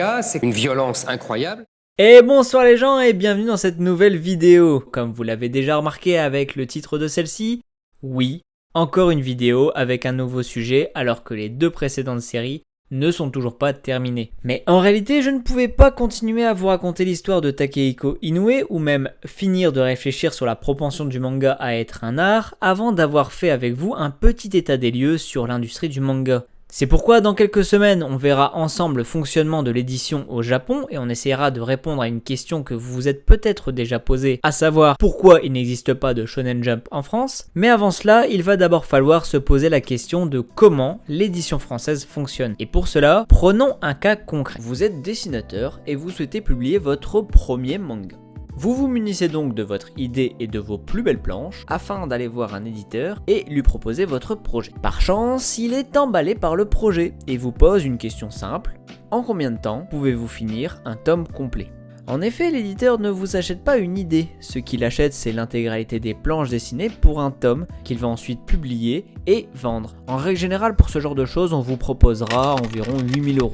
manga, c'est une violence incroyable. Et bonsoir les gens et bienvenue dans cette nouvelle vidéo. Comme vous l'avez déjà remarqué avec le titre de celle-ci, oui, encore une vidéo avec un nouveau sujet alors que les deux précédentes séries ne sont toujours pas terminées. Mais en réalité, je ne pouvais pas continuer à vous raconter l'histoire de Takehiko Inoue ou même finir de réfléchir sur la propension du manga à être un art avant d'avoir fait avec vous un petit état des lieux sur l'industrie du manga. C'est pourquoi dans quelques semaines, on verra ensemble le fonctionnement de l'édition au Japon et on essaiera de répondre à une question que vous vous êtes peut-être déjà posée, à savoir pourquoi il n'existe pas de Shonen Jump en France. Mais avant cela, il va d'abord falloir se poser la question de comment l'édition française fonctionne. Et pour cela, prenons un cas concret. Vous êtes dessinateur et vous souhaitez publier votre premier manga. Vous vous munissez donc de votre idée et de vos plus belles planches afin d'aller voir un éditeur et lui proposer votre projet. Par chance, il est emballé par le projet et vous pose une question simple. En combien de temps pouvez-vous finir un tome complet ? En effet, l'éditeur ne vous achète pas une idée. Ce qu'il achète, c'est l'intégralité des planches dessinées pour un tome qu'il va ensuite publier et vendre. En règle générale, pour ce genre de choses, on vous proposera environ 8 000 €.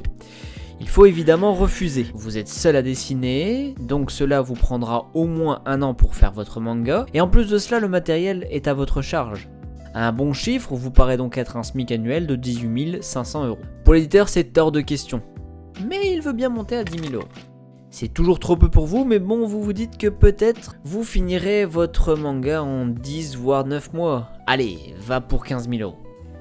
Il faut évidemment refuser. Vous êtes seul à dessiner, donc cela vous prendra au moins un an pour faire votre manga, et en plus de cela, le matériel est à votre charge. Un bon chiffre vous paraît donc être un SMIC annuel de 18 500 €. Pour l'éditeur, c'est hors de question. Mais il veut bien monter à 10 000 €. C'est toujours trop peu pour vous, mais bon, vous vous dites que peut-être vous finirez votre manga en 10 voire 9 mois. Allez, va pour 15 000 €.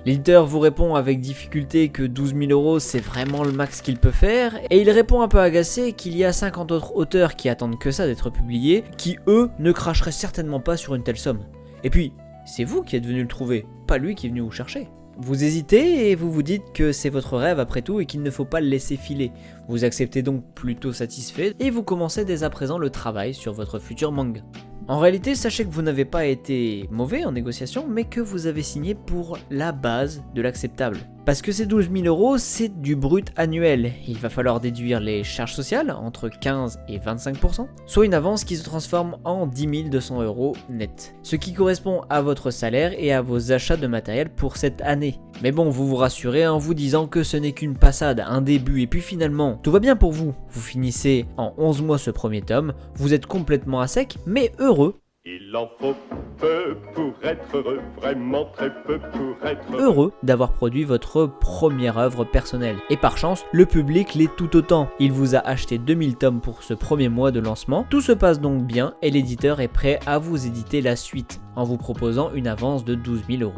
L'éditeur vous répond avec difficulté que 12 000 € c'est vraiment le max qu'il peut faire, et il répond un peu agacé qu'il y a 50 autres auteurs qui attendent que ça d'être publiés, qui eux ne cracheraient certainement pas sur une telle somme. Et puis, c'est vous qui êtes venu le trouver, pas lui qui est venu vous chercher. Vous hésitez et vous vous dites que c'est votre rêve après tout et qu'il ne faut pas le laisser filer. Vous acceptez donc plutôt satisfait et vous commencez dès à présent le travail sur votre futur manga. En réalité, sachez que vous n'avez pas été mauvais en négociation, mais que vous avez signé pour la base de l'acceptable. Parce que ces 12 000 €, c'est du brut annuel. Il va falloir déduire les charges sociales, entre 15 et 25%, soit une avance qui se transforme en 10 200 € net. Ce qui correspond à votre salaire et à vos achats de matériel pour cette année. Mais bon, vous vous rassurez en vous disant que ce n'est qu'une passade, un début, et puis finalement, tout va bien pour vous. Vous finissez en 11 mois ce premier tome, vous êtes complètement à sec, mais heureux. Il en faut peu pour être heureux, vraiment très peu pour être Heureux d'avoir produit votre première œuvre personnelle. Et par chance, le public l'est tout autant. Il vous a acheté 2000 tomes pour ce premier mois de lancement. Tout se passe donc bien et l'éditeur est prêt à vous éditer la suite en vous proposant une avance de 12 000 €.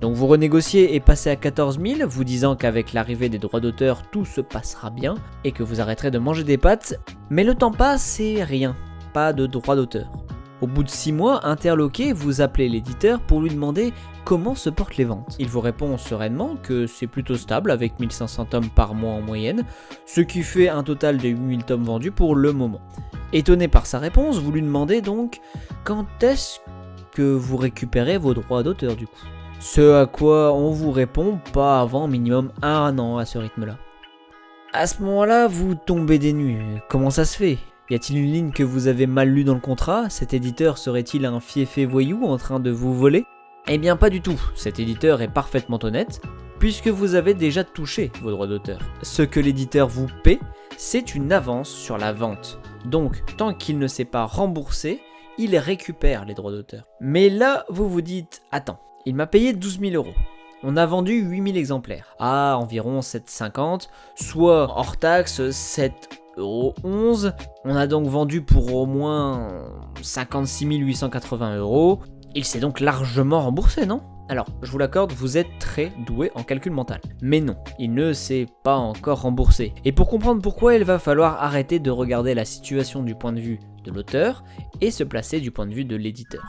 Donc vous renégociez et passez à 14 000, vous disant qu'avec l'arrivée des droits d'auteur, tout se passera bien et que vous arrêterez de manger des pâtes. Mais le temps passe et rien, pas de droits d'auteur. Au bout de 6 mois, interloqué, vous appelez l'éditeur pour lui demander comment se portent les ventes. Il vous répond sereinement que c'est plutôt stable avec 1500 tomes par mois en moyenne, ce qui fait un total de 8000 tomes vendus pour le moment. Étonné par sa réponse, vous lui demandez donc quand est-ce que vous récupérez vos droits d'auteur du coup. Ce à quoi on vous répond pas avant minimum un an à ce rythme-là. À ce moment-là, vous tombez des nues. Comment ça se fait ? Y a-t-il une ligne que vous avez mal lue dans le contrat ? Cet éditeur serait-il un fiefé voyou en train de vous voler ? Eh bien pas du tout, cet éditeur est parfaitement honnête, puisque vous avez déjà touché vos droits d'auteur. Ce que l'éditeur vous paie, c'est une avance sur la vente. Donc, tant qu'il ne s'est pas remboursé, il récupère les droits d'auteur. Mais là, vous vous dites, attends, il m'a payé 12 000 €. On a vendu 8000 exemplaires, à environ 7,50, soit hors taxe 7,11 €. On a donc vendu pour au moins 56 880 €. Il s'est donc largement remboursé, non ? Alors, je vous l'accorde, vous êtes très doué en calcul mental. Mais non, il ne s'est pas encore remboursé. Et pour comprendre pourquoi, il va falloir arrêter de regarder la situation du point de vue de l'auteur et se placer du point de vue de l'éditeur.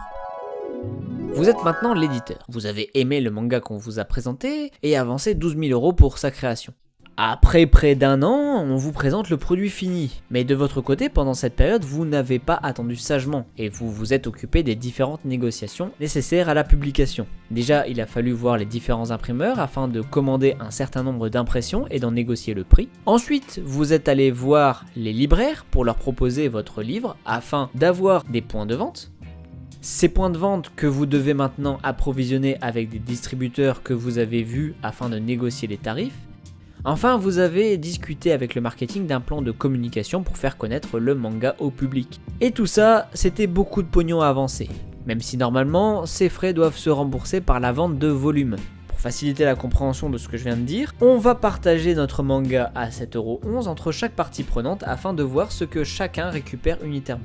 Vous êtes maintenant l'éditeur. Vous avez aimé le manga qu'on vous a présenté et avancé 12 000 € pour sa création. Après près d'un an, on vous présente le produit fini. Mais de votre côté, pendant cette période, vous n'avez pas attendu sagement et vous vous êtes occupé des différentes négociations nécessaires à la publication. Déjà, il a fallu voir les différents imprimeurs afin de commander un certain nombre d'impressions et d'en négocier le prix. Ensuite, vous êtes allé voir les libraires pour leur proposer votre livre afin d'avoir des points de vente. Ces points de vente que vous devez maintenant approvisionner avec des distributeurs que vous avez vus afin de négocier les tarifs. Enfin, vous avez discuté avec le marketing d'un plan de communication pour faire connaître le manga au public. Et tout ça, c'était beaucoup de pognon à avancer. Même si normalement, ces frais doivent se rembourser par la vente de volumes. Pour faciliter la compréhension de ce que je viens de dire, on va partager notre manga à 7,11€ entre chaque partie prenante afin de voir ce que chacun récupère unitairement.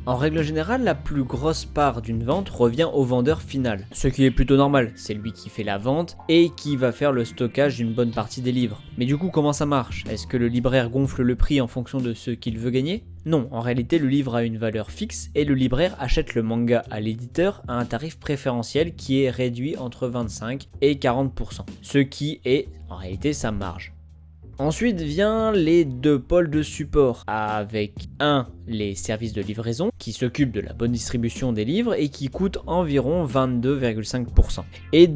En règle générale, la plus grosse part d'une vente revient au vendeur final, ce qui est plutôt normal, c'est lui qui fait la vente et qui va faire le stockage d'une bonne partie des livres. Mais du coup, comment ça marche? Est-ce que le libraire gonfle le prix en fonction de ce qu'il veut gagner? Non, en réalité le livre a une valeur fixe et le libraire achète le manga à l'éditeur à un tarif préférentiel qui est réduit entre 25 et 40%, ce qui est en réalité sa marge. Ensuite vient les deux pôles de support, avec les services de livraison qui s'occupent de la bonne distribution des livres et qui coûtent environ 22,5%. Et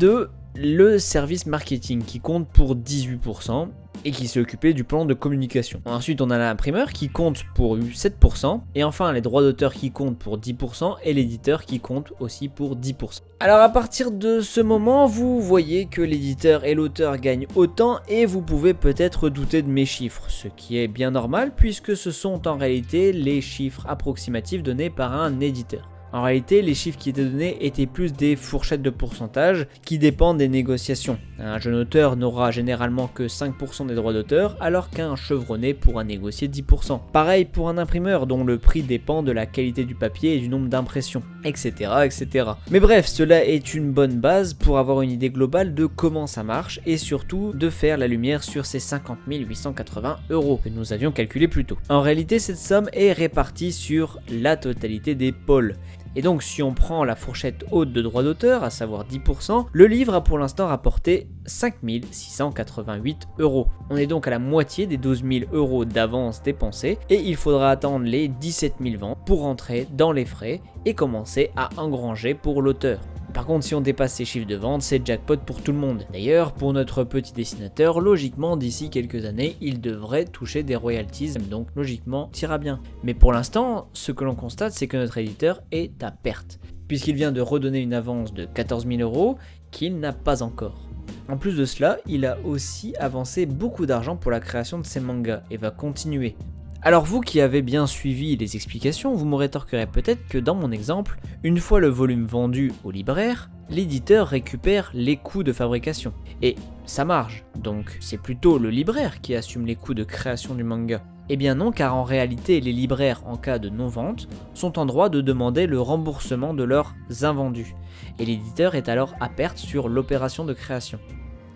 le service marketing qui compte pour 18% et qui s'est occupé du plan de communication. Ensuite on a l'imprimeur qui compte pour 7%, et enfin les droits d'auteur qui comptent pour 10% et l'éditeur qui compte aussi pour 10%. Alors à partir de ce moment, vous voyez que l'éditeur et l'auteur gagnent autant et vous pouvez peut-être douter de mes chiffres, ce qui est bien normal puisque ce sont en réalité les chiffres approximatifs donnés par un éditeur. En réalité, les chiffres qui étaient donnés étaient plus des fourchettes de pourcentage qui dépendent des négociations. Un jeune auteur n'aura généralement que 5% des droits d'auteur, alors qu'un chevronné pourra négocier 10%. Pareil pour un imprimeur dont le prix dépend de la qualité du papier et du nombre d'impressions, etc., etc. Mais bref, cela est une bonne base pour avoir une idée globale de comment ça marche et surtout de faire la lumière sur ces 50 880 € que nous avions calculé plus tôt. En réalité, cette somme est répartie sur la totalité des pôles. Et donc si on prend la fourchette haute de droits d'auteur, à savoir 10%, le livre a pour l'instant rapporté 5 688 €. On est donc à la moitié des 12 000 € d'avance dépensés et il faudra attendre les 17 000 ventes pour rentrer dans les frais et commencer à engranger pour l'auteur. Par contre, si on dépasse ces chiffres de vente, c'est jackpot pour tout le monde. D'ailleurs, pour notre petit dessinateur, logiquement, d'ici quelques années, il devrait toucher des royalties, donc logiquement, ça ira bien. Mais pour l'instant, ce que l'on constate, c'est que notre éditeur est à perte, puisqu'il vient de redonner une avance de 14 000 € qu'il n'a pas encore. En plus de cela, il a aussi avancé beaucoup d'argent pour la création de ses mangas, et va continuer. Alors vous qui avez bien suivi les explications, vous me rétorquerez peut-être que dans mon exemple, une fois le volume vendu au libraire, l'éditeur récupère les coûts de fabrication et sa marge, donc c'est plutôt le libraire qui assume les coûts de création du manga. Eh bien non, car en réalité les libraires en cas de non-vente sont en droit de demander le remboursement de leurs invendus et l'éditeur est alors à perte sur l'opération de création.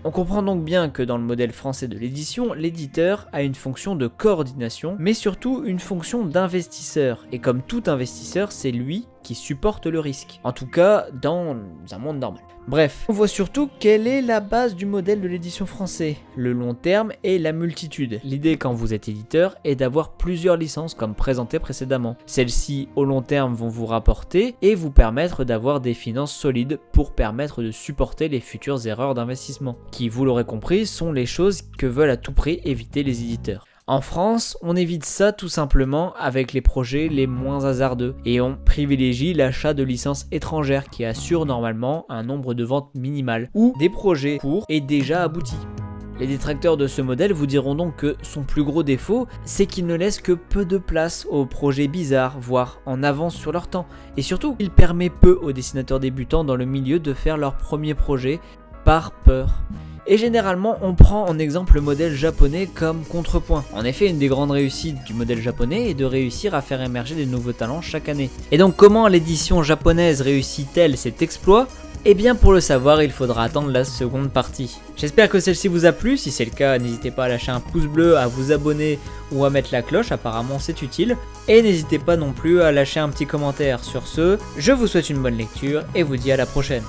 On comprend donc bien que dans le modèle français de l'édition, l'éditeur a une fonction de coordination, mais surtout une fonction d'investisseur. Et comme tout investisseur, c'est lui qui supporte le risque. En tout cas, dans un monde normal. Bref, on voit surtout quelle est la base du modèle de l'édition français. Le long terme et la multitude. L'idée quand vous êtes éditeur est d'avoir plusieurs licences comme présenté précédemment. Celles-ci au long terme vont vous rapporter et vous permettre d'avoir des finances solides pour permettre de supporter les futures erreurs d'investissement. Qui, vous l'aurez compris, sont les choses que veulent à tout prix éviter les éditeurs. En France, on évite ça tout simplement avec les projets les moins hasardeux et on privilégie l'achat de licences étrangères qui assurent normalement un nombre de ventes minimal ou des projets courts et déjà aboutis. Les détracteurs de ce modèle vous diront donc que son plus gros défaut, c'est qu'il ne laisse que peu de place aux projets bizarres, voire en avance sur leur temps. Et surtout, il permet peu aux dessinateurs débutants dans le milieu de faire leur premier projet par peur. Et généralement, on prend en exemple le modèle japonais comme contrepoint. En effet, une des grandes réussites du modèle japonais est de réussir à faire émerger des nouveaux talents chaque année. Et donc, comment l'édition japonaise réussit-elle cet exploit ? Eh bien, pour le savoir, il faudra attendre la seconde partie. J'espère que celle-ci vous a plu. Si c'est le cas, n'hésitez pas à lâcher un pouce bleu, à vous abonner ou à mettre la cloche, apparemment c'est utile. Et n'hésitez pas non plus à lâcher un petit commentaire. Sur ce, je vous souhaite une bonne lecture et vous dis à la prochaine.